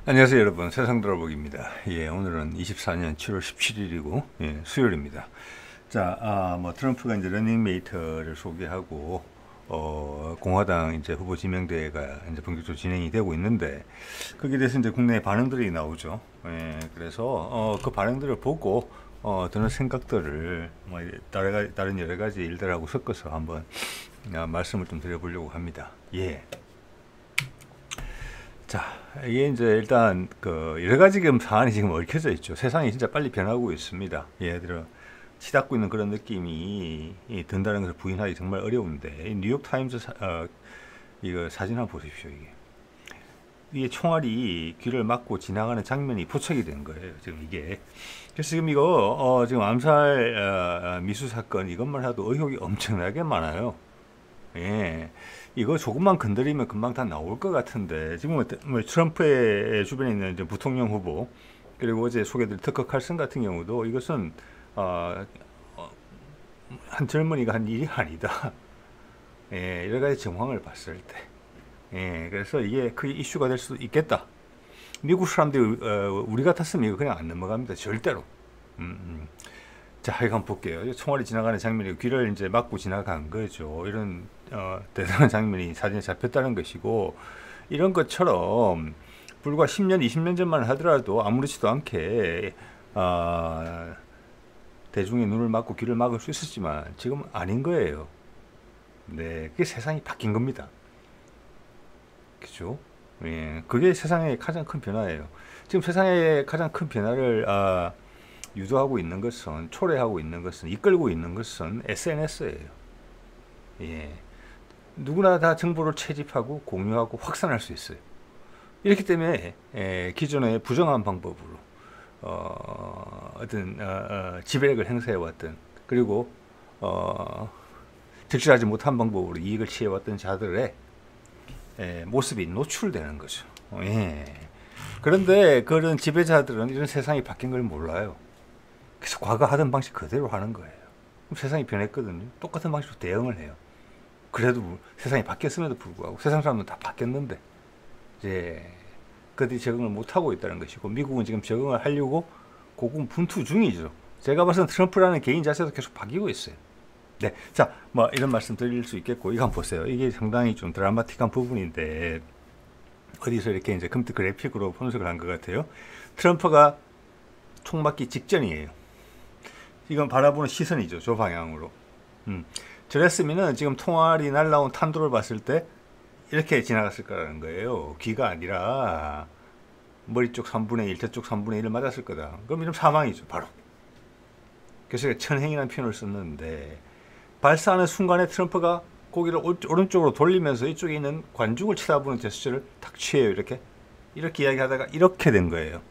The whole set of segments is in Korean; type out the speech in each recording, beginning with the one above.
안녕하세요 여러분, 세상 돌아보기입니다. 예, 오늘은 24년 7월 17일이고 수요일입니다. 자, 트럼프가 이제 러닝메이트를 소개하고 공화당 이제 후보 지명대회가 이제 본격적으로 진행이 되고 있는데 거기에 대해서 이제 국내 반응들이 나오죠. 예, 그래서 그 반응들을 보고 드는 생각들을 다른 여러 가지 일들하고 섞어서 한번 말씀을 좀 드려보려고 합니다. 예. 자, 이게 이제 일단 그 여러 가지 지금 사안이 지금 얽혀져 있죠. 세상이 진짜 빨리 변하고 있습니다. 예를 들어 치닫고 있는 그런 느낌이 든다는 것을 부인하기 정말 어려운데 이 뉴욕 타임즈 이거 사진 한번 보십시오. 이게 총알이 귀를 막고 지나가는 장면이 포착이 된 거예요. 지금 이게 그래서 지금 이거 지금 암살 미수 사건 이것만 해도 의혹이 엄청나게 많아요. 예, 이거 조금만 건드리면 금방 다 나올 것 같은데 지금 뭐 트럼프의 주변에 있는 이제 부통령 후보 그리고 어제 소개드린 터커 칼슨 같은 경우도 이것은 어, 어, 한 젊은이가 한 일이 아니다. 예, 여러 가지 정황을 봤을 때, 예, 그래서 이게 크게 이슈가 될 수도 있겠다. 미국 사람들이 우리 같았으면 이거 그냥 안 넘어갑니다. 절대로. 자, 이거 한번 볼게요. 총알이 지나가는 장면이 귀를 이제 막고 지나간 거죠. 이런 대단한 장면이 사진에 잡혔다는 것이고 이런 것처럼 불과 10년, 20년 전만 하더라도 아무렇지도 않게 대중의 눈을 막고 귀를 막을 수 있었지만 지금은 아닌 거예요. 네, 그게 세상이 바뀐 겁니다. 그죠? 예, 그게 세상의 가장 큰 변화예요. 지금 세상의 가장 큰 변화를 유도하고 있는 것은 초래하고 있는 것은 이끌고 있는 것은 SNS예요. 예. 누구나 다 정보를 채집하고 공유하고 확산할 수 있어요. 이렇기 때문에 기존의 부정한 방법으로 어떤 지배력을 행사해왔던 그리고 적절하지 못한 방법으로 이익을 취해왔던 자들의 모습이 노출되는 거죠. 예. 그런데 그런 지배자들은 이런 세상이 바뀐 걸 몰라요. 그래서 과거 하던 방식 그대로 하는 거예요. 그럼 세상이 변했거든요. 똑같은 방식으로 대응을 해요. 그래도 세상이 바뀌었음에도 불구하고 세상 사람은 다 바뀌었는데 이제 그들이 적응을 못하고 있다는 것이고 미국은 지금 적응을 하려고 고군분투 중이죠. 제가 봐서는 트럼프라는 개인 자체도 계속 바뀌고 있어요. 네, 자, 뭐 이런 말씀 드릴 수 있겠고 이거 한번 보세요. 이게 상당히 좀 드라마틱한 부분인데 어디서 이렇게 이제 컴퓨터 그래픽으로 분석을 한 것 같아요. 트럼프가 총 맞기 직전이에요. 이건 바라보는 시선이죠. 저 방향으로. 저랬으면은 지금 통알이 날라온 탄도를 봤을 때 이렇게 지나갔을 거라는 거예요. 귀가 아니라 머리 쪽 3분의 1, 저쪽 3분의 1을 맞았을 거다. 그럼 이러면 사망이죠. 바로. 그래서 천행이라는 표현을 썼는데 발사하는 순간에 트럼프가 고개를 오른쪽으로 돌리면서 이쪽에 있는 관중을 쳐다보는 제스처를 탁 취해요. 이렇게 이야기하다가 이렇게 된 거예요.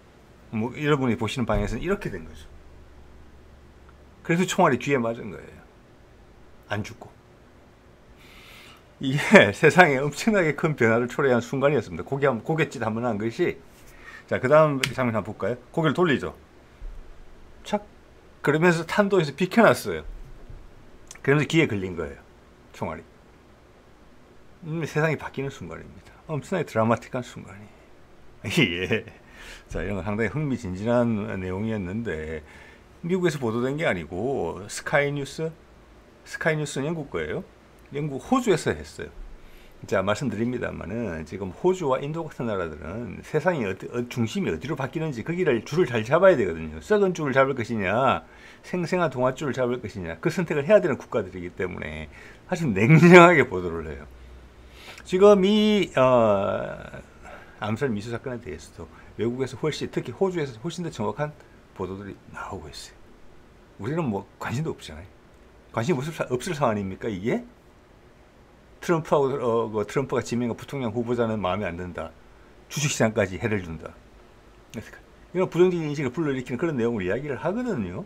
뭐 여러분이 보시는 방향에서는 이렇게 된 거죠. 그래서 총알이 귀에 맞은 거예요. 안 죽고. 이게 세상에 엄청나게 큰 변화를 초래한 순간이었습니다. 고갯짓 한번 한 것이. 자, 그 다음 장면 한번 볼까요? 고개를 돌리죠. 착. 그러면서 탄도에서 비켜났어요. 그러면서 귀에 걸린 거예요. 총알이. 세상이 바뀌는 순간입니다. 엄청나게 드라마틱한 순간이에요. 예. 자, 이런 건 상당히 흥미진진한 내용이었는데 미국에서 보도된 게 아니고 스카이뉴스는 영국 거예요. 영국 호주에서 했어요. 자, 말씀드립니다만은 지금 호주와 인도 같은 나라들은 세상이 중심이 어디로 바뀌는지 거기를 줄을 잘 잡아야 되거든요. 썩은 줄을 잡을 것이냐 생생한 동아줄을 잡을 것이냐 그 선택을 해야 되는 국가들이기 때문에 아주 냉정하게 보도를 해요. 지금 이 암살 미수 사건에 대해서도 외국에서 특히 호주에서 훨씬 더 정확한 보도들이 나오고 있어요. 우리는 뭐 관심도 없잖아요. 관심 없을 사안입니까 이게? 트럼프가 지명한 부통령 후보자는 마음에 안 든다. 주식시장까지 해를 준다. 이런 부정적인 인식을 불러일으키는 그런 내용을 이야기를 하거든요.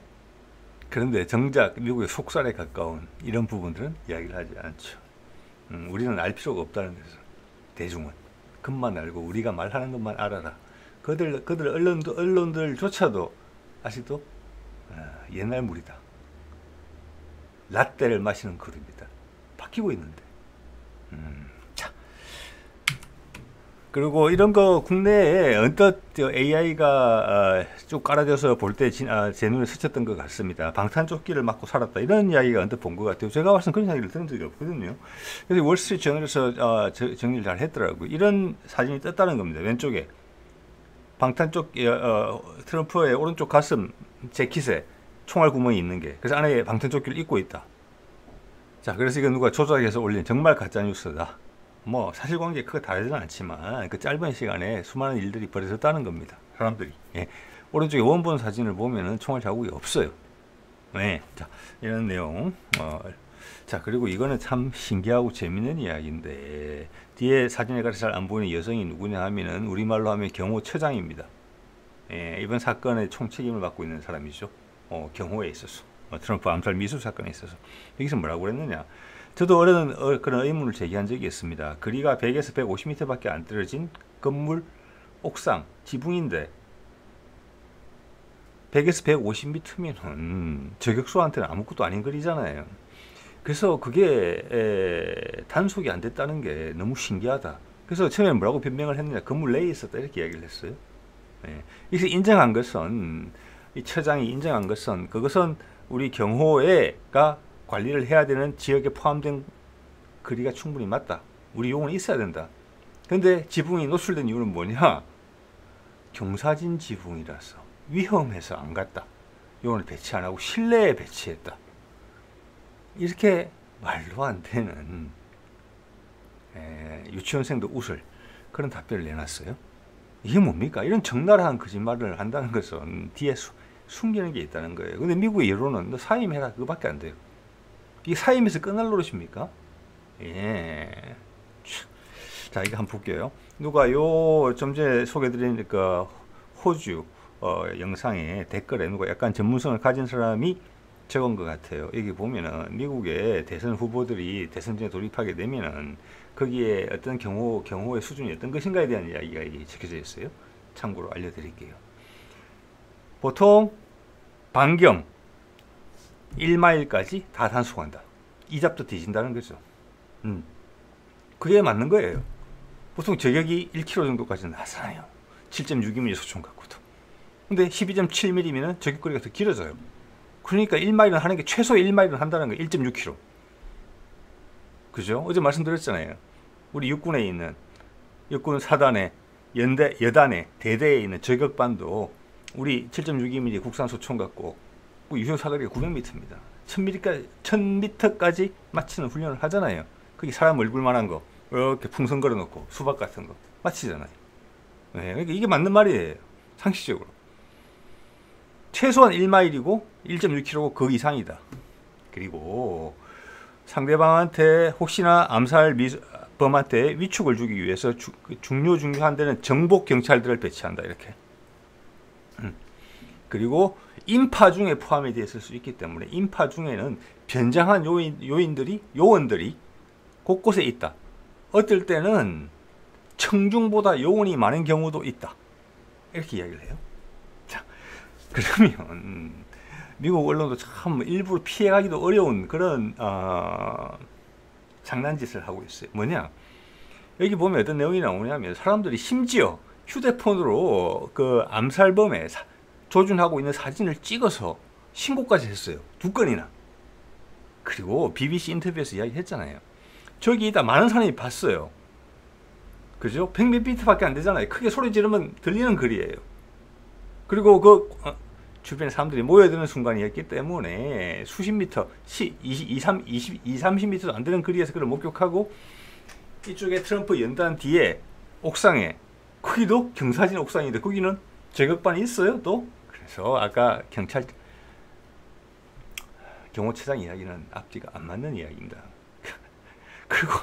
그런데 정작 미국의 속살에 가까운 이런 부분들은 이야기를 하지 않죠. 우리는 알 필요가 없다는 데서 대중은 그것만 알고 우리가 말하는 것만 알아라. 그들 언론들조차도 아직도 옛날 물이다. 라떼를 마시는 그룹입니다. 바뀌고 있는데. 자, 그리고 이런 거 국내에 언뜻 AI가 쭉 깔아져서 볼 때 제 눈에 스쳤던 것 같습니다. 방탄조끼를 맞고 살았다 이런 이야기가 언뜻 본 것 같아요. 제가 봐서는 그런 이야기를 들은 적이 없거든요. 그래서 월스트리트 저널에서 정리를 잘 했더라고요. 이런 사진이 떴다는 겁니다. 왼쪽에 방탄조 트럼프의 오른쪽 가슴 재킷에 총알 구멍이 있는 게, 그래서 안에 방탄조끼를 입고 있다. 자, 그래서 이거 누가 조작해서 올린 정말 가짜뉴스다. 뭐 사실관계 크게 다르지는 않지만 그 짧은 시간에 수많은 일들이 벌어졌다는 겁니다. 사람들이. 예. 오른쪽에 원본 사진을 보면은 총알 자국이 없어요. 네. 자, 이런 내용. 자, 그리고 이거는 참 신기하고 재밌는 이야기인데, 뒤에 사진에 가서 잘 안 보이는 여성이 누구냐 하면은 우리말로 하면 경호처장입니다. 예, 이번 사건의 총책임을 맡고 있는 사람이죠. 경호에 있어서. 트럼프 암살 미수 사건에 있어서. 여기서 뭐라고 그랬느냐. 저도 그런 의문을 제기한 적이 있습니다. 거리가 100에서 150m 밖에 안 떨어진 건물 옥상, 지붕인데 100에서 150m면은 저격수한테는 아무것도 아닌 거리잖아요. 그래서 그게 단속이 안 됐다는 게 너무 신기하다. 그래서 처음에 뭐라고 변명을 했느냐. 건물 내에 있었다 이렇게 이야기를 했어요. 예. 여기서 인정한 것은, 이 처장이 인정한 것은, 그것은 우리 경호회가 관리를 해야 되는 지역에 포함된 거리가 충분히 맞다. 우리 요원이 있어야 된다. 근데 지붕이 노출된 이유는 뭐냐? 경사진 지붕이라서 위험해서 안 갔다. 요원을 배치 안 하고 실내에 배치했다. 이렇게 말도 안 되는, 유치원생도 웃을 그런 답변을 내놨어요. 이게 뭡니까? 이런 적나라한 거짓말을 한다는 것은 뒤에 숨기는 게 있다는 거예요. 근데 미국의 여론은 너 사임해라 그거밖에 안 돼요. 이게 사임에서 끝날 노릇입니까? 예. 자, 이거 한번 볼게요. 누가 좀 전에 소개드린 그 호주 영상에 댓글에 누가 약간 전문성을 가진 사람이 적은 것 같아요. 여기 보면은 미국의 대선 후보들이 대선전에 돌입하게 되면은 거기에 어떤 경호의 수준이 어떤 것인가에 대한 이야기가 적혀져 있어요. 참고로 알려드릴게요. 보통 반경 1마일까지 다 단속한다. 이 잡도 뒤진다는 거죠. 그게 맞는 거예요. 보통 저격이 1km 정도까지는 나잖아요. 7.6mm 소총 갖고도. 근데 12.7mm면 저격거리가 더 길어져요. 그러니까 1마일은 하는 게 최소 1마일은 한다는 거예요. 1.6km. 그죠? 어제 말씀드렸잖아요. 우리 육군에 있는, 육군 사단의 여단의 대대에 있는 저격반도 우리 7.62mm 국산 소총 갖고 유효 사거리가 900m입니다. 1000m까지 맞추는 훈련을 하잖아요. 거기 사람 얼굴만한 거 이렇게 풍선 걸어 놓고 수박 같은 거 맞히잖아요. 네, 그러니까 이게 맞는 말이에요. 상식적으로. 최소한 1마일이고 1.6km고 그 이상이다. 그리고 상대방한테 혹시나 암살범한테 위축을 주기 위해서 중요한 데는 정복 경찰들을 배치한다. 이렇게. 그리고 인파 중에 포함이 되어 있을 수 있기 때문에 인파 중에는 변장한 요원들이 곳곳에 있다. 어떨 때는 청중보다 요원이 많은 경우도 있다. 이렇게 이야기를 해요. 자, 그러면 미국 언론도 참 일부러 피해가기도 어려운 그런 장난짓을 하고 있어요. 뭐냐? 여기 보면 어떤 내용이 나오냐면 사람들이 심지어 휴대폰으로 그 암살범의 조준하고 있는 사진을 찍어서 신고까지 했어요. 2건이나. 그리고 BBC 인터뷰에서 이야기했잖아요. 저기다 많은 사람이 봤어요. 그죠? 100몇 비트밖에 안 되잖아요. 크게 소리 지르면 들리는 거리예요. 그리고 그 주변에 사람들이 모여드는 순간이었기 때문에 수십 미터, 30m도 안 되는 거리에서 그걸 목격하고 이쪽에 트럼프 연단 뒤에 옥상에, 거기도 경사진 옥상인데 거기는 저격반이 있어요 또. 그래서 아까 경호처장 이야기는 앞뒤가 안 맞는 이야기입니다. 그리고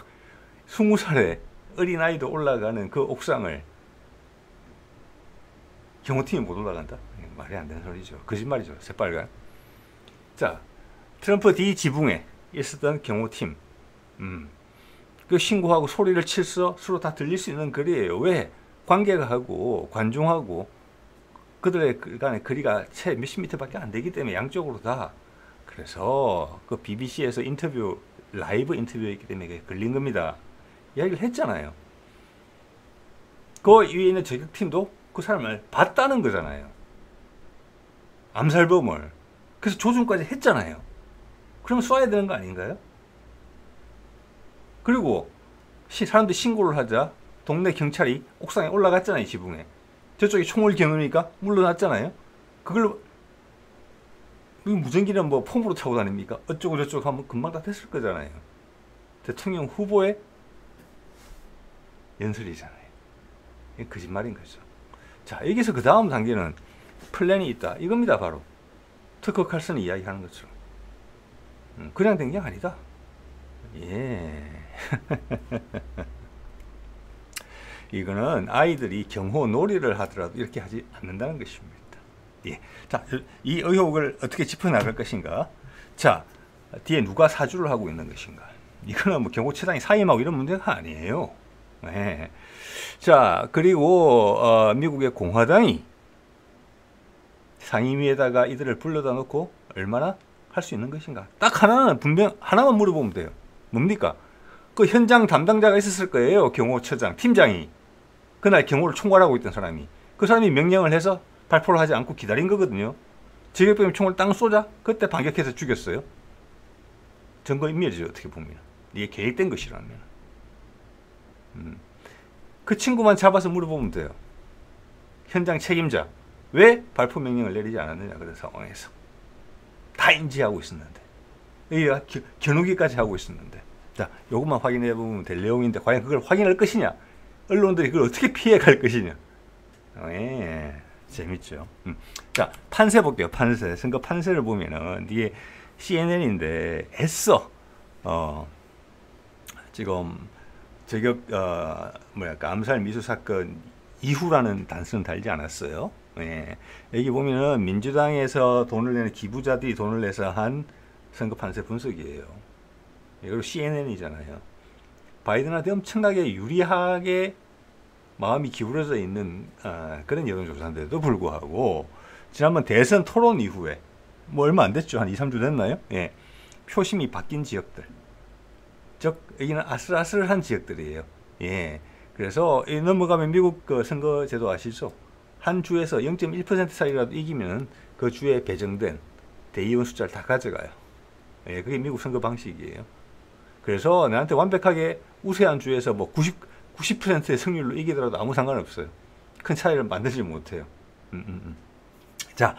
20살의 어린아이도 올라가는 그 옥상을 경호팀이 못 올라간다? 말이 안 되는 소리죠. 거짓말이죠. 새빨간. 자, 트럼프 뒤 지붕에 있었던 경호팀. 그 신고하고 소리를 칠서 서로 다 들릴 수 있는 거리예요. 왜? 관객하고 관중하고 그들의 간의 거리가 채 몇십 미터밖에 안 되기 때문에 양쪽으로 다. 그래서 그 BBC에서 라이브 인터뷰였기 때문에 걸린 겁니다. 이야기를 했잖아요. 그 위에 있는 저격팀도 그 사람을 봤다는 거잖아요. 암살범을. 그래서 조준까지 했잖아요. 그러면 쏴야 되는 거 아닌가요? 그리고 사람들이 신고를 하자 동네 경찰이 옥상에 올라갔잖아요. 지붕에. 저쪽에 총을 겨누니까 물러났잖아요. 그걸 무전기는 뭐 폼으로 차고 다닙니까? 어쩌고 저쩌고 하면 금방 다 됐을 거잖아요. 대통령 후보의 연설이잖아요. 이게 거짓말인 거죠. 자, 여기서 그 다음 단계는 플랜이 있다. 이겁니다. 바로 터커 칼슨이 이야기하는 것처럼 그냥 된 게 아니다. 예. 이거는 아이들이 경호 놀이를 하더라도 이렇게 하지 않는다는 것입니다. 예. 자, 이 의혹을 어떻게 짚어나갈 것인가? 자, 뒤에 누가 사주를 하고 있는 것인가? 이거는 뭐 경호처장이 사임하고 이런 문제가 아니에요. 예. 자, 그리고 미국의 공화당이 상임위에다가 이들을 불러다 놓고 얼마나 할 수 있는 것인가? 딱 하나는 분명 하나만 물어보면 돼요. 뭡니까? 그 현장 담당자가 있었을 거예요. 경호처장, 팀장이. 그날 경호를 총괄하고 있던 사람이. 그 사람이 명령을 해서 발포를 하지 않고 기다린 거거든요. 저격병 총을 땅 쏘자 그때 반격해서 죽였어요. 증거인멸이죠. 어떻게 보면. 이게 계획된 것이라면. 그 친구만 잡아서 물어보면 돼요. 현장 책임자. 왜 발포 명령을 내리지 않았느냐. 그런 상황에서. 다 인지하고 있었는데. 여기가 겨누기까지 하고 있었는데. 자, 요것만 확인해 보면 될 내용인데 과연 그걸 확인할 것이냐? 언론들이 그걸 어떻게 피해 갈 것이냐? 예, 재밌죠. 자, 판세 볼게요. 판세. 선거 판세를 보면은 이게 CNN인데 애써 지금 저격 암살 미수 사건 이후라는 단서는 달지 않았어요. 예. 여기 보면은 민주당에서 돈을 내는 기부자들이 돈을 내서 한 선거 판세 분석이에요. 그리고 CNN이잖아요. 바이든한테 엄청나게 유리하게 마음이 기울어져 있는 그런 여론조사인데도 불구하고 지난번 대선 토론 이후에 뭐 얼마 안 됐죠. 한 2, 3주 됐나요? 예. 표심이 바뀐 지역들. 즉 여기는 아슬아슬한 지역들이에요. 예. 그래서 넘어가면 미국 그 선거제도 아시죠? 한 주에서 0.1% 차이라도 이기면 그 주에 배정된 대의원 숫자를 다 가져가요. 예, 그게 미국 선거 방식이에요. 그래서 나한테 완벽하게 우세한 주에서 뭐 90%의 승률로 이기더라도 아무 상관없어요. 큰 차이를 만들지 못해요. 자,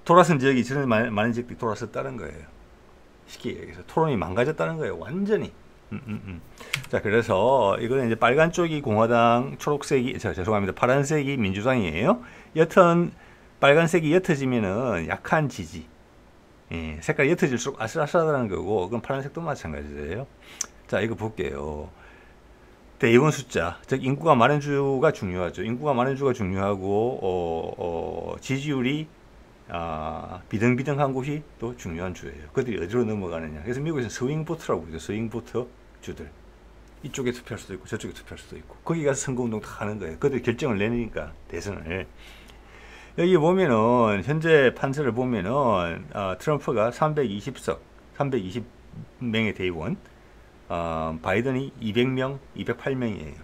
돌아선 지역이 저는 많은 지역들이 돌아섰다는 거예요. 쉽게 얘기해서 토론이 망가졌다는 거예요. 완전히. 자, 그래서 이거는 이제 빨간 쪽이 공화당, 초록색이, 죄송합니다. 파란색이 민주당이에요. 여튼 빨간색이 옅어지면은 약한 지지. 예, 색깔이 옅어질수록 아슬아슬하다는 거고, 그건 파란색도 마찬가지예요. 자, 이거 볼게요. 대의원 숫자, 즉 인구가 많은 주가 중요하죠. 인구가 많은 주가 중요하고 지지율이 비등비등한 곳이 또 중요한 주예요. 그들이 어디로 넘어가느냐. 그래서 미국에서 스윙 보트라고 그러죠. 스윙 보트 주들. 이쪽에 투표할 수도 있고 저쪽에 투표할 수도 있고 거기 가서 선거운동 다 하는 거예요. 그들이 결정을 내니까 대선을. 여기 보면은 현재 판세를 보면은 트럼프가 320석, 320명의 대의원, 바이든이 200명, 208명이에요.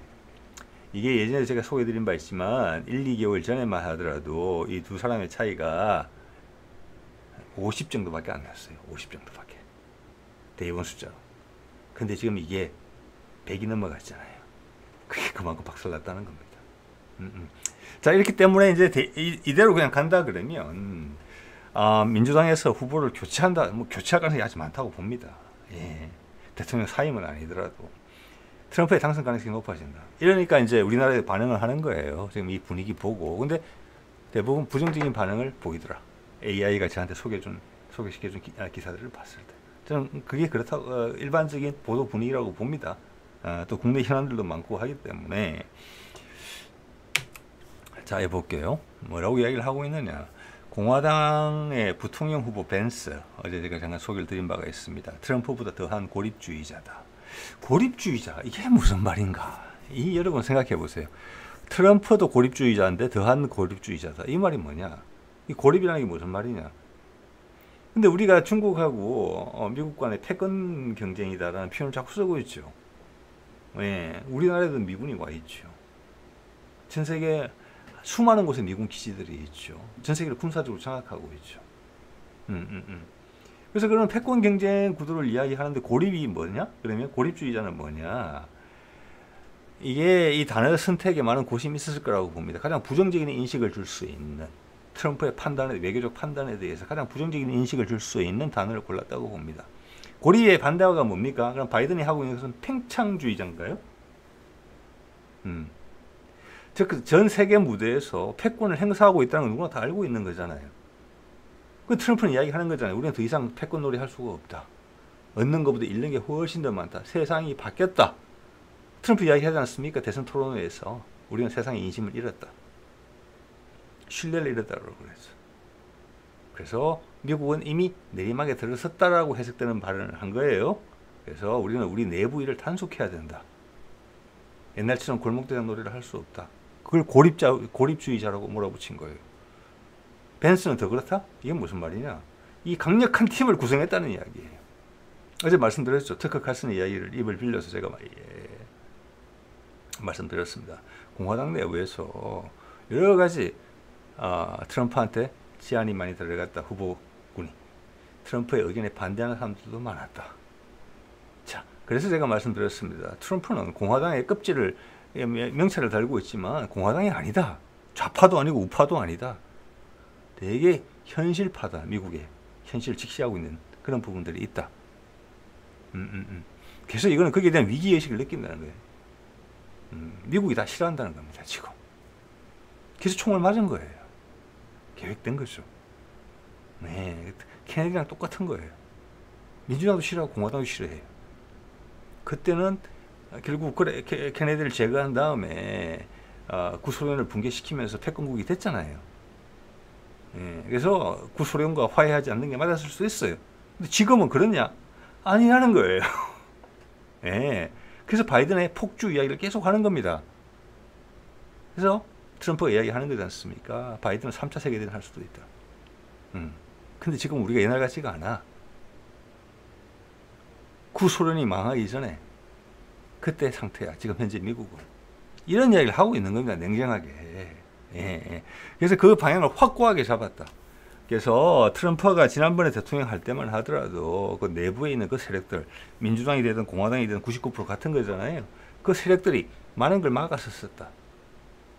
이게 예전에 제가 소개해드린 바 있지만 1, 2개월 전에만 하더라도 이 두 사람의 차이가 50 정도밖에 안 났어요. 50 정도밖에. 대의원 숫자로. 근데 지금 이게 100이 넘어갔잖아요. 그게 그만큼 박살났다는 겁니다. 자, 이렇기 때문에 이제 이대로 그냥 간다 그러면 민주당에서 후보를 교체한다, 뭐 교체할 가능성이 아주 많다고 봅니다. 예. 대통령 사임은 아니더라도 트럼프의 당선 가능성이 높아진다. 이러니까 이제 우리나라에 반응을 하는 거예요. 지금 이 분위기 보고. 근데 대부분 부정적인 반응을 보이더라. AI가 저한테 소개시켜준 기사들을 봤을 때. 저는 그게 그렇다고 일반적인 보도 분위기라고 봅니다. 또 국내 현안들도 많고 하기 때문에. 자, 해볼게요. 뭐라고 이야기를 하고 있느냐. 공화당의 부통령 후보 벤스, 어제 제가 잠깐 소개를 드린 바가 있습니다. 트럼프보다 더한 고립주의자다. 고립주의자, 이게 무슨 말인가? 여러분 생각해 보세요. 트럼프도 고립주의자인데 더한 고립주의자다. 이 말이 뭐냐? 이 고립이라는 게 무슨 말이냐? 근데 우리가 중국하고 미국 간의 패권 경쟁이다라는 표현을 자꾸 쓰고 있죠. 예, 우리나라에도 미군이 와 있죠. 전 세계 수많은 곳에 미군 기지들이 있죠. 전 세계를 군사적으로 장악하고 있죠. 그래서 그런 패권 경쟁 구도를 이야기하는데 고립이 뭐냐? 그러면 고립주의자는 뭐냐? 이게 이 단어 선택에 많은 고심이 있었을 거라고 봅니다. 가장 부정적인 인식을 줄 수 있는 트럼프의 판단에, 외교적 판단에 대해서 가장 부정적인 인식을 줄 수 있는 단어를 골랐다고 봅니다. 고립의 반대어가 뭡니까? 그럼 바이든이 하고 있는 것은 팽창주의자인가요? 즉, 전 세계 무대에서 패권을 행사하고 있다는 건 누구나 다 알고 있는 거잖아요. 그 트럼프는 이야기하는 거잖아요. 우리는 더 이상 패권 놀이 할 수가 없다. 얻는 것보다 잃는 게 훨씬 더 많다. 세상이 바뀌었다. 트럼프 이야기하지 않습니까? 대선 토론회에서 우리는 세상의 인심을 잃었다. 신뢰를 잃었다고 그랬어. 그래서 미국은 이미 내리막에 들어섰다라고 해석되는 발언을 한 거예요. 그래서 우리는 우리 내부 일을 단속해야 된다. 옛날처럼 골목대장 놀이를 할 수 없다. 그걸 고립주의자라고 몰아붙인 거예요. 벤스는 더 그렇다? 이게 무슨 말이냐? 이 강력한 팀을 구성했다는 이야기예요. 어제 말씀드렸죠. 터커 칼슨 이야기를 입을 빌려서 제가 말씀드렸습니다. 공화당 내부에서 여러 가지 트럼프한테 제안이 많이 들어갔다. 후보군이. 트럼프의 의견에 반대하는 사람들도 많았다. 자, 그래서 제가 말씀드렸습니다. 트럼프는 공화당의 껍질을 명찰을 달고 있지만 공화당이 아니다. 좌파도 아니고 우파도 아니다. 되게 현실파다. 미국의 현실을 직시하고 있는 그런 부분들이 있다. 그래서 이거는 거기에 대한 위기의식을 느낀다는 거예요. 미국이 다 싫어한다는 겁니다. 지금. 그래서 총을 맞은 거예요. 계획된 거죠. 네, 케네디랑 똑같은 거예요. 민주당도 싫어하고 공화당도 싫어해요. 그때는 결국 케네디를 제거한 다음에 구소련을 붕괴시키면서 패권국이 됐잖아요. 예, 그래서 구소련과 화해하지 않는 게 맞았을 수도 있어요. 근데 지금은 그러냐? 아니라는 거예요. 예, 그래서 바이든의 폭주 이야기를 계속 하는 겁니다. 그래서 트럼프가 이야기하는 거지 않습니까? 바이든은 3차 세계대전 할 수도 있다. 근데 지금 우리가 옛날 같지가 않아. 구소련이 망하기 전에 그때 상태야. 지금 현재 미국은. 이런 이야기를 하고 있는 겁니다. 냉정하게. 예. 그래서 그 방향을 확고하게 잡았다. 그래서 트럼프가 지난번에 대통령 할 때만 하더라도 그 내부에 있는 그 세력들, 민주당이 되든 공화당이 되든 99% 같은 거잖아요. 그 세력들이 많은 걸 막았었다.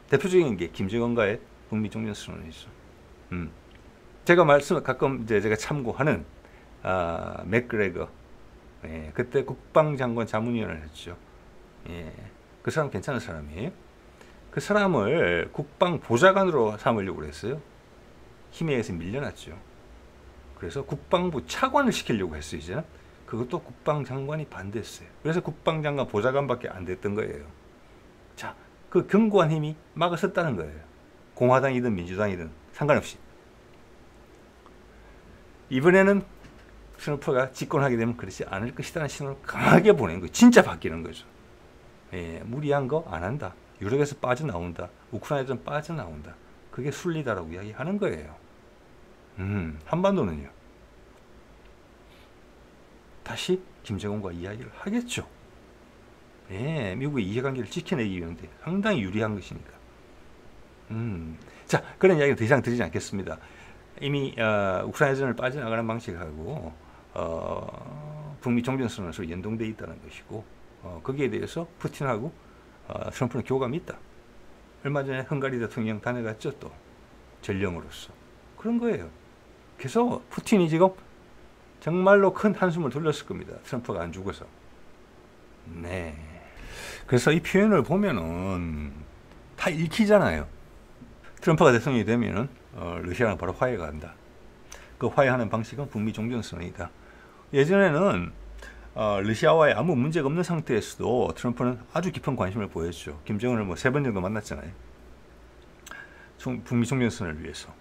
대표적인 게 김정은과의 북미 종전선언이죠. 제가 가끔 이제 제가 참고하는 맥그레거. 예, 그때 국방장관 자문위원을 했죠. 예, 그 사람 괜찮은 사람이에요. 그 사람을 국방보좌관으로 삼으려고 했어요. 힘에 의해서 밀려났죠. 그래서 국방부 차관을 시키려고 했어요. 이제는 그것도 국방장관이 반대했어요. 그래서 국방장관 보좌관밖에 안 됐던 거예요. 자, 그 견고한 힘이 막아섰다는 거예요. 공화당이든 민주당이든 상관없이. 이번에는 트럼프가 집권하게 되면 그렇지 않을 것이라는 신호를 강하게 보내는 거예요. 진짜 바뀌는 거죠. 예, 무리한 거 안 한다. 유럽에서 빠져나온다. 우크라이나에서 빠져나온다. 그게 순리다라고 이야기하는 거예요. 한반도는요. 다시 김정은과 이야기를 하겠죠. 예, 미국의 이해관계를 지켜내기 위한데 상당히 유리한 것이니까. 자, 그런 이야기는 더 이상 드리지 않겠습니다. 이미 우크라이나전을 빠져나가는 방식하고 북미 종전선언은 서로 연동되어 있다는 것이고 거기에 대해서 푸틴하고 트럼프는 교감이 있다. 얼마 전에 헝가리 대통령 다녀갔죠. 또 전령으로서. 그런 거예요. 그래서 푸틴이 지금 정말로 큰 한숨을 돌렸을 겁니다. 트럼프가 안 죽어서. 네. 그래서 이 표현을 보면은 다 읽히잖아요. 트럼프가 대통령이 되면은 러시아랑 바로 화해가 한다. 그 화해하는 방식은 북미 종전선언이다. 예전에는 러시아와의 아무 문제가 없는 상태에서도 트럼프는 아주 깊은 관심을 보였죠. 김정은을 뭐 3번 정도 만났잖아요. 북미 종전선언을 위해서.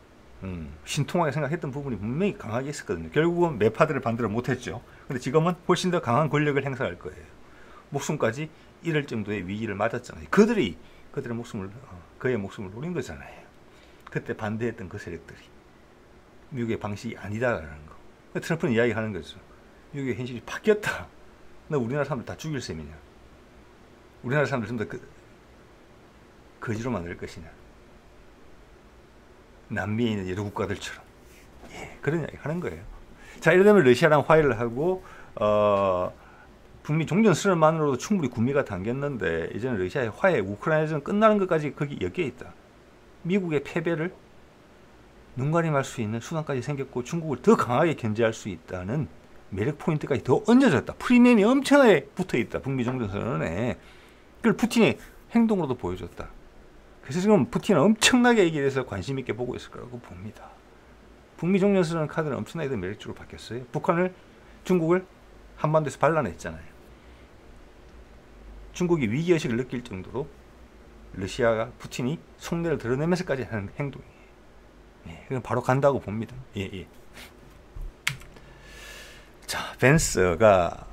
신통하게 생각했던 부분이 분명히 강하게 있었거든요. 결국은 매파들을 반대로 못했죠. 근데 지금은 훨씬 더 강한 권력을 행사할 거예요. 목숨까지 잃을 정도의 위기를 맞았잖아요. 그들의 목숨을, 그의 목숨을 노린 거잖아요. 그때 반대했던 그 세력들이. 미국의 방식이 아니다라는 거. 트럼프는 이야기하는 거죠. 미국의 현실이 바뀌었다. 너 우리나라 사람들 다 죽일 셈이냐. 우리나라 사람들 전부 다 거지로 만들 것이냐. 남미에 있는 여러 국가들처럼. 예, 그런 이야기 하는 거예요. 자, 이러면 러시아랑 화해를 하고 북미 종전선언만으로도 충분히 구미가 당겼는데 이제는 러시아의 화해, 우크라이나전 끝나는 것까지 거기 여기에 있다. 미국의 패배를 눈가림할 수 있는 수단까지 생겼고 중국을 더 강하게 견제할 수 있다는 매력 포인트까지 더 얹어졌다. 프리미엄이 엄청나게 붙어있다. 북미 종전선언에. 그걸 푸틴이 행동으로도 보여줬다. 그래서 지금 푸틴은 엄청나게 이게 대해서 관심 있게 보고 있을 거라고 봅니다. 북미 종전선언 카드는 엄청나게 더 매력적으로 바뀌었어요. 중국을 한반도에서 발라냈잖아요. 중국이 위기의식을 느낄 정도로 러시아가 푸틴이 속내를 드러내면서까지 하는 행동이에요. 예, 그건 바로 간다고 봅니다. 예, 예. 자, 벤스가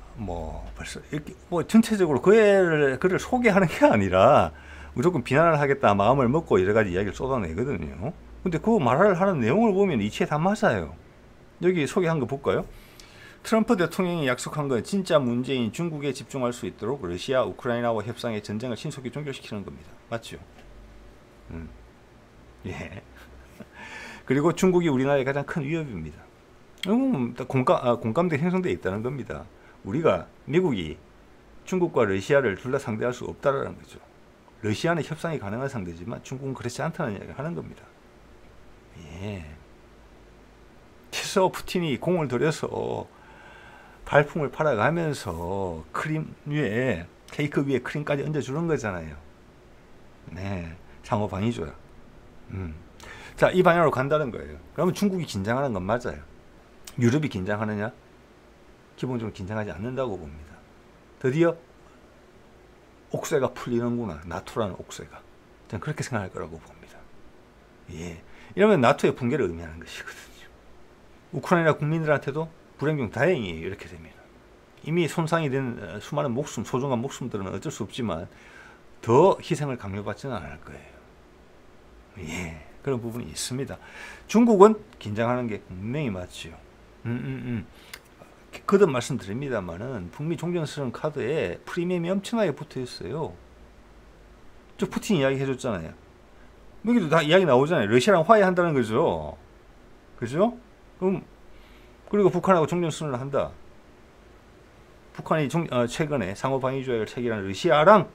벌써 이렇게 전체적으로 그를 소개하는 게 아니라 무조건 비난을 하겠다 마음을 먹고 여러 가지 이야기를 쏟아내거든요. 근데 그 말을 하는 내용을 보면 이치에 다 맞아요. 여기 소개한 거 볼까요? 트럼프 대통령이 약속한 건 진짜 문제인 중국에 집중할 수 있도록 러시아, 우크라이나와 협상의 전쟁을 신속히 종결시키는 겁니다. 맞죠? 예. 그리고 중국이 우리나라의 가장 큰 위협입니다. 공감대 형성되어 있다는 겁니다. 미국이 중국과 러시아를 둘 다 상대할 수 없다라는 거죠. 러시아는 협상이 가능한 상대지만 중국은 그렇지 않다는 이야기를 하는 겁니다. 예. 그래서 푸틴이 공을 들여서 발품을 팔아가면서 케이크 위에 크림까지 얹어주는 거잖아요. 네. 상호 방위줘야. 자, 이 방향으로 간다는 거예요. 그러면 중국이 긴장하는 건 맞아요. 유럽이 긴장하느냐? 기본적으로 긴장하지 않는다고 봅니다. 드디어 옥새가 풀리는구나. 나토라는 옥새가. 저는 그렇게 생각할 거라고 봅니다. 예. 이러면 나토의 붕괴를 의미하는 것이거든요. 우크라이나 국민들한테도 불행중 다행이에요. 이렇게 되면. 이미 손상이 된 수많은 소중한 목숨들은 어쩔 수 없지만 더 희생을 강요받지는 않을 거예요. 예. 그런 부분이 있습니다. 중국은 긴장하는 게 분명히 맞지요. 거듭 말씀드립니다만은 북미 종전선언 카드에 프리미엄이 엄청나게 붙어 있어요. 저 푸틴 이야기 해줬잖아요. 여기도 다 이야기 나오잖아요. 러시아랑 화해한다는 거죠. 그죠? 그리고 북한하고 종전선언을 한다. 북한이 최근에 상호방위조약을 체결한 러시아랑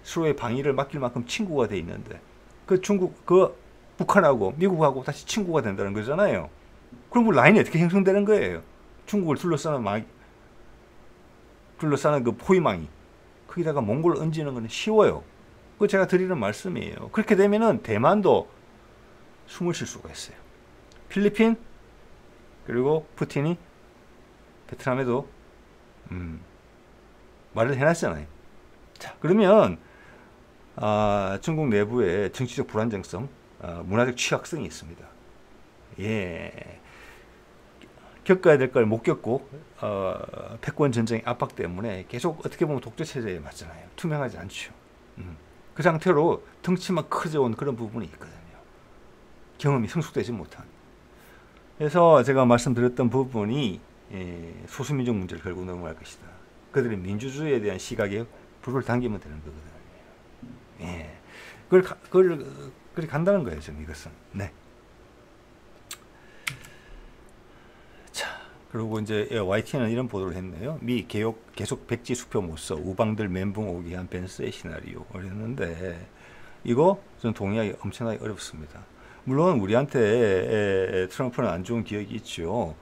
서로의 방위를 맡길 만큼 친구가 돼 있는데 북한하고 미국하고 다시 친구가 된다는 거잖아요. 그럼 라인이 어떻게 형성되는 거예요? 중국을 둘러싸는 그 포위망이 거기다가 몽골을 얹는 건 쉬워요. 그거 제가 드리는 말씀이에요. 그렇게 되면은 대만도 숨을 쉴 수가 있어요. 필리핀 그리고 푸틴이 베트남에도 말을 해놨잖아요. 자, 그러면 중국 내부에 정치적 불안정성, 문화적 취약성이 있습니다. 예, 겪어야 될 걸 못 겪고 패권 전쟁의 압박 때문에 계속 어떻게 보면 독재 체제에 맞잖아요. 투명하지 않죠. 그 상태로 덩치만 커져온 그런 부분이 있거든요. 경험이 성숙되지 못한. 그래서 제가 말씀드렸던 부분이 소수민족 문제를 걸고 넘어갈 것이다. 그들의 민주주의에 대한 시각에 불을 당기면 되는 거거든요. 예, 그렇게 간다는 거예요, 지금 이것은. 네. 자, 그리고 이제 YTN은 이런 보도를 했네요. 미 계속 백지 수표 못 써. 우방들 멘붕 오게 한 벤스의 시나리오를 했는데 이거 저는 동의하기 엄청나게 어렵습니다. 물론 우리한테 트럼프는 안 좋은 기억이 있죠.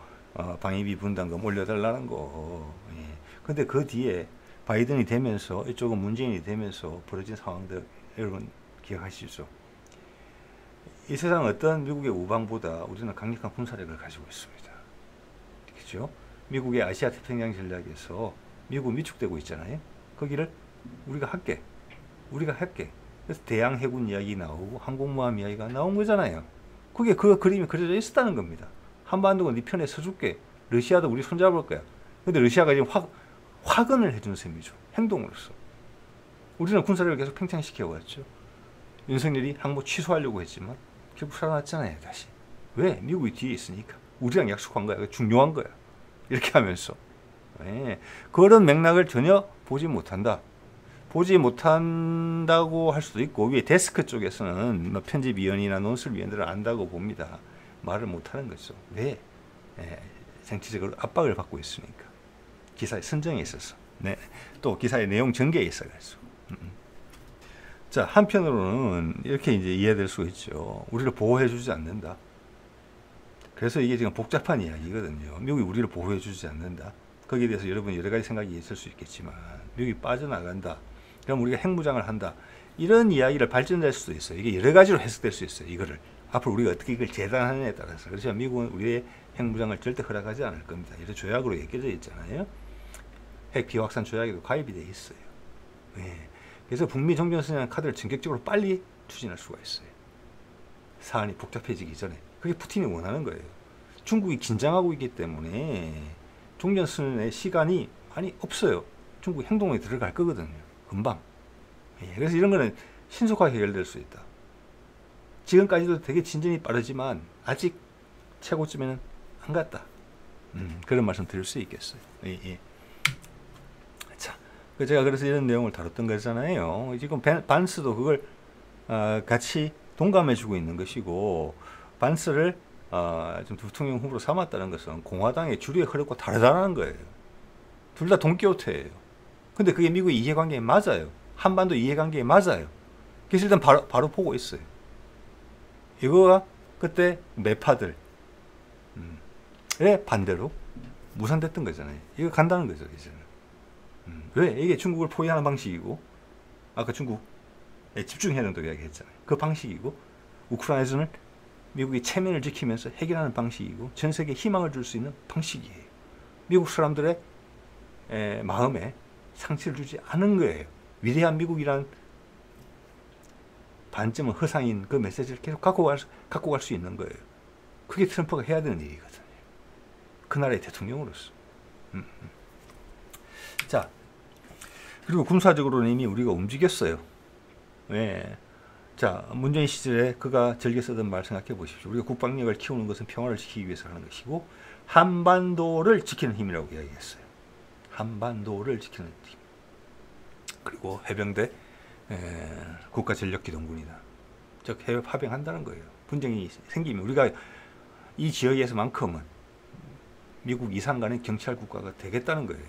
방위비 분담금 올려달라는 거. 예. 근데 그 뒤에 바이든이 되면서 이쪽은 문재인이 되면서 벌어진 상황들 여러분 기억하시죠? 이 세상 어떤 미국의 우방보다 우리는 강력한 군사력을 가지고 있습니다. 그렇죠? 미국의 아시아 태평양 전략에서 미국 위축되고 있잖아요. 거기를 우리가 할게. 그래서 대양 해군 이야기 나오고 항공모함 이야기가 나온 거잖아요. 그게 그 그림이 그려져 있었다는 겁니다. 한반도가 네 편에 서줄게. 러시아도 우리 손잡을 거야. 근데 러시아가 지금 화근을 해주는 셈이죠. 행동으로서. 우리는 군사력을 계속 팽창시켜 왔죠. 윤석열이 항모 취소하려고 했지만 결국 살아났잖아요. 다시. 왜? 미국이 뒤에 있으니까. 우리랑 약속한 거야. 중요한 거야. 이렇게 하면서. 네. 그런 맥락을 전혀 보지 못한다. 보지 못한다고 할 수도 있고, 위에 데스크 쪽에서는 뭐 편집위원이나 논술위원들은 안다고 봅니다. 말을 못하는 거죠. 왜? 정치적으로 압박을 받고 있으니까. 기사의 선정에 있어서. 네. 또 기사의 내용 전개에 있어가지고. 자, 한편으로는 이렇게 이제 이해될 수 있죠. 우리를 보호해주지 않는다. 그래서 이게 지금 복잡한 이야기거든요. 미국이 우리를 보호해주지 않는다. 거기에 대해서 여러분 여러 가지 생각이 있을 수 있겠지만, 미국이 빠져나간다. 그럼 우리가 핵무장을 한다. 이런 이야기를 발전될 수도 있어요. 이게 여러 가지로 해석될 수 있어요. 이거를. 앞으로 우리가 어떻게 이걸 재단하느냐에 따라서. 그래서 미국은 우리의 핵무장을 절대 허락하지 않을 겁니다. 이런 조약으로 엮여져 있잖아요. 핵 비확산 조약에도 가입이 돼 있어요. 네. 그래서 북미 종전선언 카드를 전격적으로 빨리 추진할 수가 있어요. 사안이 복잡해지기 전에. 그게 푸틴이 원하는 거예요. 중국이 긴장하고 있기 때문에 종전선언의 시간이 많이 없어요. 중국 행동에 들어갈 거거든요. 금방. 예, 그래서 이런 거는 신속하게 해결될 수 있다. 지금까지도 되게 진전이 빠르지만 아직 최고점에는 안 갔다. 그런 말씀 드릴 수 있겠어요. 예, 예. 자, 제가 그래서 이런 내용을 다뤘던 거잖아요. 지금 반스도 그걸 같이 동감해주고 있는 것이고, 반스를 좀 대통령 후보로 삼았다는 것은 공화당의 주류의 흐름과 다르다는 거예요. 둘 다 돈키호테예요. 근데 그게 미국의 이해관계에 맞아요. 한반도 이해관계에 맞아요. 그래서 일단 바로 보고 있어요. 이거가 그때 매파들의 반대로 무산됐던 거잖아요. 이거 간다는 거죠, 이제는. 왜? 이게 중국을 포위하는 방식이고, 아까 중국에 집중해야 된다고 이야기했잖아요. 그 방식이고, 우크라이나에서는 미국이 체면을 지키면서 해결하는 방식이고, 전 세계에 희망을 줄 수 있는 방식이에요. 미국 사람들의 마음에 상처를 주지 않은 거예요. 위대한 미국이란 반점은 허상인 그 메시지를 계속 갖고 갈 수 있는 거예요. 그게 트럼프가 해야 되는 일이거든요. 그 나라의 대통령으로서. 자, 그리고 군사적으로는 이미 우리가 움직였어요. 네. 자, 문재인 시절에 그가 즐겨 쓰던 말 생각해 보십시오. 우리가 국방력을 키우는 것은 평화를 지키기 위해서 하는 것이고, 한반도를 지키는 힘이라고 이야기했어요. 한반도를 지키는 힘. 그리고 해병대, 국가전력기동군이다. 즉 해외 파병한다는 거예요. 분쟁이 생기면 우리가 이 지역에서만큼은 미국 이상 가는 경찰 국가가 되겠다는 거예요.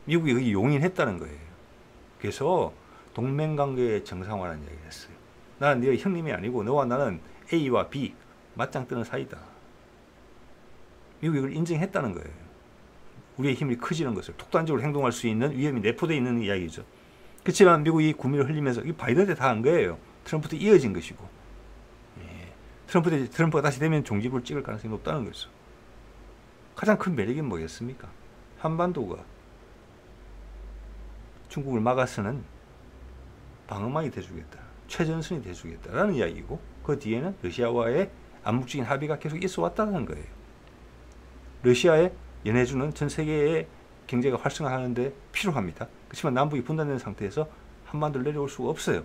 미국이 여기 용인했다는 거예요. 그래서 동맹관계의 정상화라는 이야기를 했어요. 나는 네 형님이 아니고 너와 나는 A와 B 맞짱 뜨는 사이다. 미국이 이걸 인정했다는 거예요. 우리의 힘이 커지는 것을 독단적으로 행동할 수 있는 위험이 내포되어 있는 이야기죠. 그렇지만 미국이 구미를 흘리면서 이 바이든 때 다 한 거예요. 트럼프 때 이어진 것이고, 트럼프가 다시 되면 종지부를 찍을 가능성이 높다는 거죠. 가장 큰 매력이 뭐겠습니까? 한반도가 중국을 막아서는 방어막이 돼주겠다, 최전선이 돼주겠다라는 이야기고, 그 뒤에는 러시아와의 암묵적인 합의가 계속 있어 왔다는 거예요. 러시아에 연해주는 전 세계의 경제가 활성화하는데 필요합니다. 그렇지만 남북이 분단된 상태에서 한반도를 내려올 수가 없어요.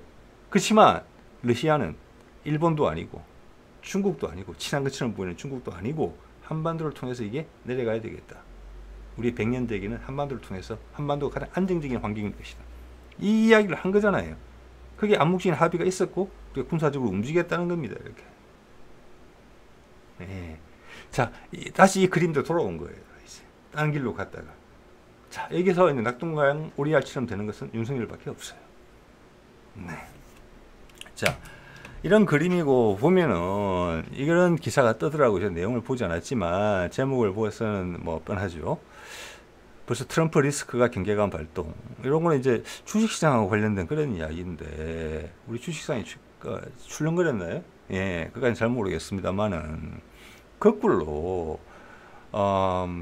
그렇지만 러시아는 일본도 아니고 중국도 아니고 친한 것처럼 보이는 중국도 아니고 한반도를 통해서 이게 내려가야 되겠다. 우리 100년 대계는 한반도를 통해서 한반도가 가장 안정적인 환경일 것이다. 이 이야기를 한 거잖아요. 그게 암묵적인 합의가 있었고 우리가 군사적으로 움직였다는 겁니다. 이렇게. 네. 자, 다시 이 그림도 돌아온 거예요. 이제 다른 길로 갔다가. 자, 여기서 이제 낙동강 오리알처럼 되는 것은 윤석열밖에 없어요. 네. 자, 이런 그림이고 보면은 이런 기사가 뜨더라고요. 제가 내용을 보지 않았지만 제목을 보고서는 뭐 뻔하죠. 벌써 트럼프 리스크가 경계감 발동. 이런 거는 이제 주식시장하고 관련된 그런 이야기인데 우리 주식시장이 출렁거렸나요? 예, 그까지는 잘 모르겠습니다만은 거꾸로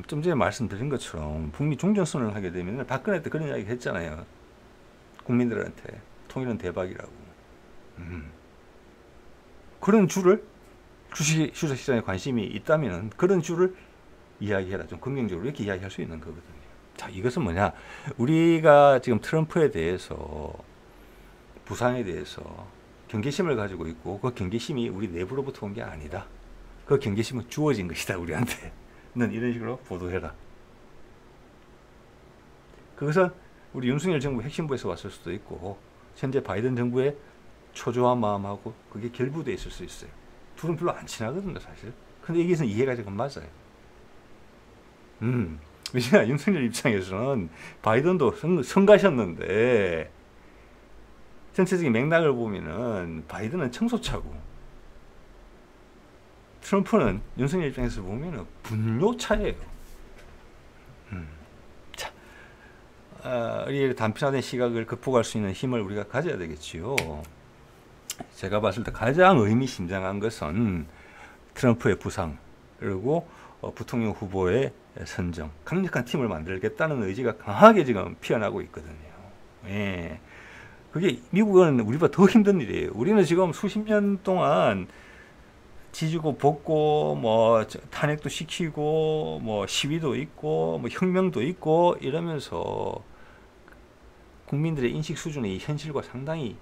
좀 전에 말씀드린 것처럼 북미 종전선언을 하게 되면 박근혜 때 그런 이야기 했잖아요. 국민들한테 통일은 대박이라고. 그런 주를 주식시장에 관심이 있다면 그런 주를 이야기해라. 좀 긍정적으로 이렇게 이야기할 수 있는 거거든요. 자, 이것은 뭐냐? 우리가 지금 트럼프에 대해서 부상에 대해서 경계심을 가지고 있고 그 경계심이 우리 내부로부터 온 게 아니다. 그 경계심은 주어진 것이다. 우리한테는 이런 식으로 보도해라. 그것은 우리 윤석열 정부 핵심부에서 왔을 수도 있고 현재 바이든 정부의 초조한 마음하고 그게 결부돼 있을 수 있어요. 둘은 별로 안 친하거든요, 사실. 근데 여기서 이해가 조금 맞아요. 왜냐, 윤석열 입장에서는 바이든도 성가셨는데 전체적인 맥락을 보면은 바이든은 청소차고 트럼프는 윤석열 입장에서 보면은 분뇨차예요. 자, 우리 단편화된 시각을 극복할 수 있는 힘을 우리가 가져야 되겠지요. 제가 봤을 때 가장 의미심장한 것은 트럼프의 부상 그리고 부통령 후보의 선정, 강력한 팀을 만들겠다는 의지가 강하게 지금 피어나고 있거든요. 예. 그게 미국은 우리보다 더 힘든 일이에요. 우리는 지금 수십 년 동안 지지고 볶고 뭐 탄핵도 시키고 뭐 시위도 있고 뭐 혁명도 있고 이러면서 국민들의 인식 수준이 현실과 상당히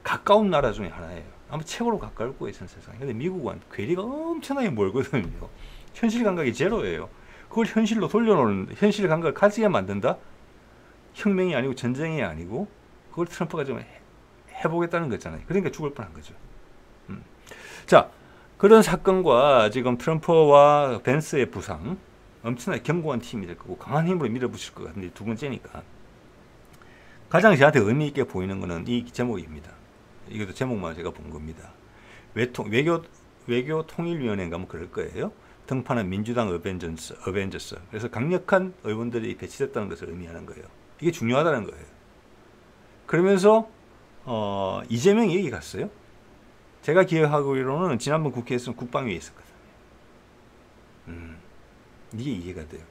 가까운 나라 중에 하나예요. 아마 최고로 가까울 거예요, 전 세상에. 근데 미국은 괴리가 엄청나게 멀거든요. 현실 감각이 제로예요. 그걸 현실로 돌려놓는, 현실 감각을 가지게 만든다? 혁명이 아니고 전쟁이 아니고 그걸 트럼프가 좀 해보겠다는 거잖아요. 그러니까 죽을 뻔한 거죠. 자, 그런 사건과 지금 트럼프와 벤스의 부상, 엄청나게 견고한 팀이 될 거고 강한 힘으로 밀어붙일 것 같은데 두 번째니까 가장 저한테 의미 있게 보이는 거는 이 제목입니다. 이것도 제목만 제가 본 겁니다. 외교 통일위원회인가 뭐 그럴 거예요. 등판한 민주당 어벤져스. 그래서 강력한 의원들이 배치됐다는 것을 의미하는 거예요. 이게 중요하다는 거예요. 그러면서 이재명이 여기 갔어요. 제가 기억하기로는 지난번 국회에서는 국방위에 있었거든요. 이게 이해가 돼요.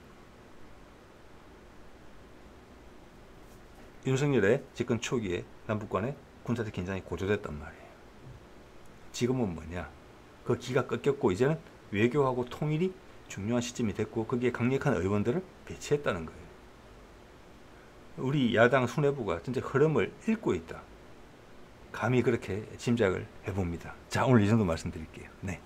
윤석열의 집권 초기에 남북 간에 군사적 긴장이 고조됐단 말이에요. 지금은 뭐냐? 그 기가 꺾였고 이제는 외교하고 통일이 중요한 시점이 됐고 거기에 강력한 의원들을 배치했다는 거예요. 우리 야당 수뇌부가 진짜 흐름을 읽고 있다. 감히 그렇게 짐작을 해봅니다. 자, 오늘 이 정도 말씀드릴게요. 네.